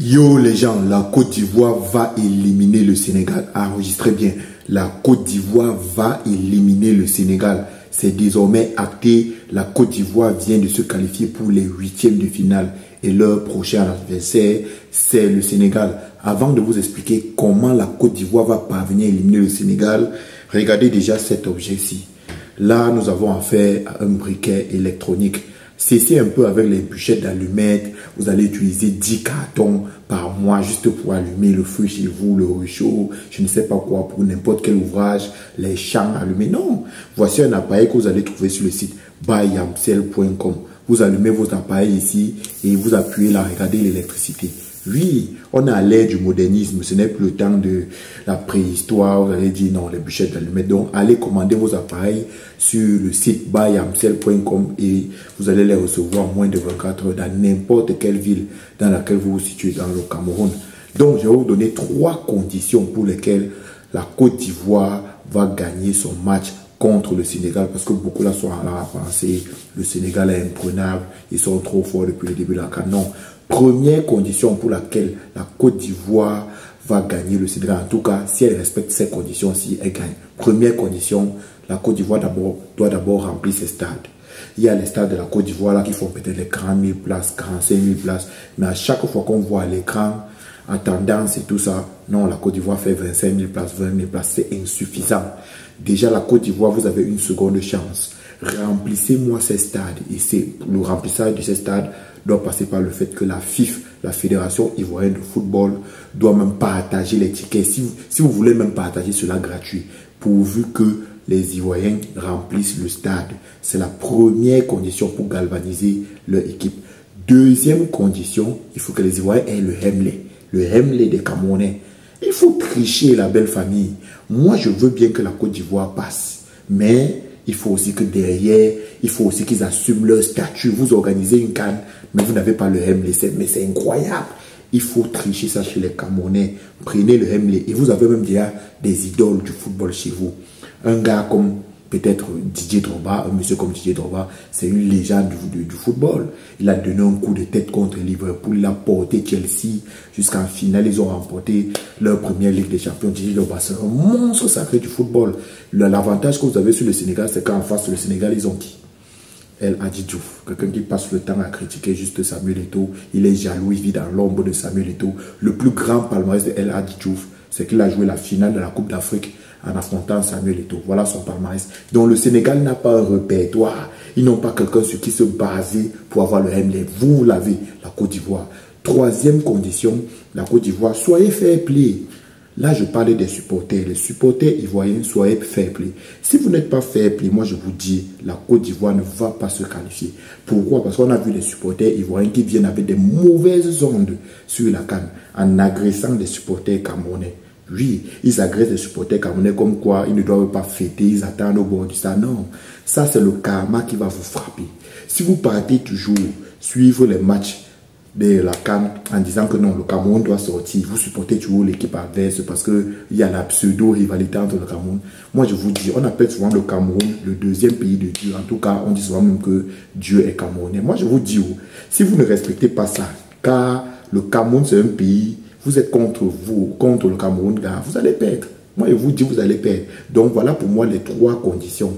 Yo les gens, la Côte d'Ivoire va éliminer le Sénégal. Enregistrez bien, la Côte d'Ivoire va éliminer le Sénégal. C'est désormais acté, la Côte d'Ivoire vient de se qualifier pour les huitièmes de finale. Et leur prochain adversaire, c'est le Sénégal. Avant de vous expliquer comment la Côte d'Ivoire va parvenir à éliminer le Sénégal, regardez déjà cet objet-ci. Là, nous avons affaire à un briquet électronique. Cessez un peu avec les bûchettes d'allumettes. Vous allez utiliser 10 cartons par mois juste pour allumer le feu chez vous, le réchaud, je ne sais pas quoi, pour n'importe quel ouvrage, les champs allumés. Non, voici un appareil que vous allez trouver sur le site buyamsel.com. Vous allumez vos appareils ici et vous appuyez là, regardez l'électricité. Oui, on est à l'ère du modernisme, ce n'est plus le temps de la préhistoire, vous allez dire non, les bûchettes d'allumettes. Donc, allez commander vos appareils sur le site buyamsel.com et vous allez les recevoir en moins de 24 heures dans n'importe quelle ville dans laquelle vous vous situez dans le Cameroun. Donc, je vais vous donner 3 conditions pour lesquelles la Côte d'Ivoire va gagner son match contre le Sénégal, parce que beaucoup là sont là à penser le Sénégal est imprenable, ils sont trop forts depuis le début de la CAN. Non. Première condition pour laquelle la Côte d'Ivoire va gagner le Sénégal, en tout cas, si elle respecte ces conditions-ci, elle gagne. Première condition, la Côte d'Ivoire doit d'abord remplir ses stades. Il y a les stades de la Côte d'Ivoire là qui font peut-être les 40 000 places, 45 000 places, mais à chaque fois qu'on voit à l'écran, en tendance et tout ça, non, la Côte d'Ivoire fait 25 000 places, 20 000 places, c'est insuffisant. Déjà, la Côte d'Ivoire, vous avez une seconde chance. Remplissez-moi ces stades. Et le remplissage de ces stades doit passer par le fait que la FIF, la Fédération Ivoirienne de Football, doit même partager les tickets. Si vous voulez même partager cela gratuit, pourvu que les Ivoiriens remplissent le stade. C'est la première condition pour galvaniser leur équipe. Deuxième condition, il faut que les Ivoiriens aient le Hemley des Camerounais. Il faut tricher la belle famille. Moi, je veux bien que la Côte d'Ivoire passe. Mais il faut aussi que derrière, il faut aussi qu'ils assument leur statut. Vous organisez une CAN, mais vous n'avez pas le Hemley. Mais c'est incroyable. Il faut tricher ça chez les Camerounais. Prenez le Hemley. Et vous avez même déjà des idoles du football chez vous. Un gars comme peut-être Didier Drogba, un monsieur comme Didier Drogba, c'est une légende du football. Il a donné un coup de tête contre Liverpool, il a porté Chelsea jusqu'en finale. Ils ont remporté leur première Ligue des Champions. Didier Drogba, c'est un monstre sacré du football. L'avantage que vous avez sur le Sénégal, c'est qu'en face, le Sénégal, ils ont qui? El Hadji Diouf, quelqu'un qui passe le temps à critiquer juste Samuel Eto'o. Il est jaloux, il vit dans l'ombre de Samuel Eto'o. Le plus grand palmarès de El Hadji Diouf, c'est qu'il a joué la finale de la Coupe d'Afrique en affrontant Samuel Eto'o. Voilà son palmarès. Donc le Sénégal n'a pas un répertoire. Ils n'ont pas quelqu'un sur qui se baser pour avoir le Hemley. Vous l'avez, la Côte d'Ivoire. Troisième condition, la Côte d'Ivoire, soyez fair play. Là, je parlais des supporters. Les supporters ivoiriens, soyez fair play. Si vous n'êtes pas fair play, moi je vous dis, la Côte d'Ivoire ne va pas se qualifier. Pourquoi? Parce qu'on a vu des supporters ivoiriens qui viennent avec des mauvaises ondes sur la CAN en agressant des supporters camerounais. Oui, ils agressent les supporters camerounais comme quoi ils ne doivent pas fêter, ils attendent au bord du stade. Non, ça c'est le karma qui va vous frapper. Si vous partez toujours suivre les matchs de la CAN en disant que non, le Cameroun doit sortir, vous supportez toujours l'équipe adverse parce qu'il y a la pseudo-rivalité entre le Cameroun. Moi je vous dis, on appelle souvent le Cameroun le deuxième pays de Dieu. En tout cas, on dit souvent même que Dieu est camerounais. Moi je vous dis, si vous ne respectez pas ça, car le Cameroun c'est un pays, vous êtes contre le Cameroun, là, vous allez perdre. Moi, je vous dis, vous allez perdre. Donc, voilà pour moi les 3 conditions.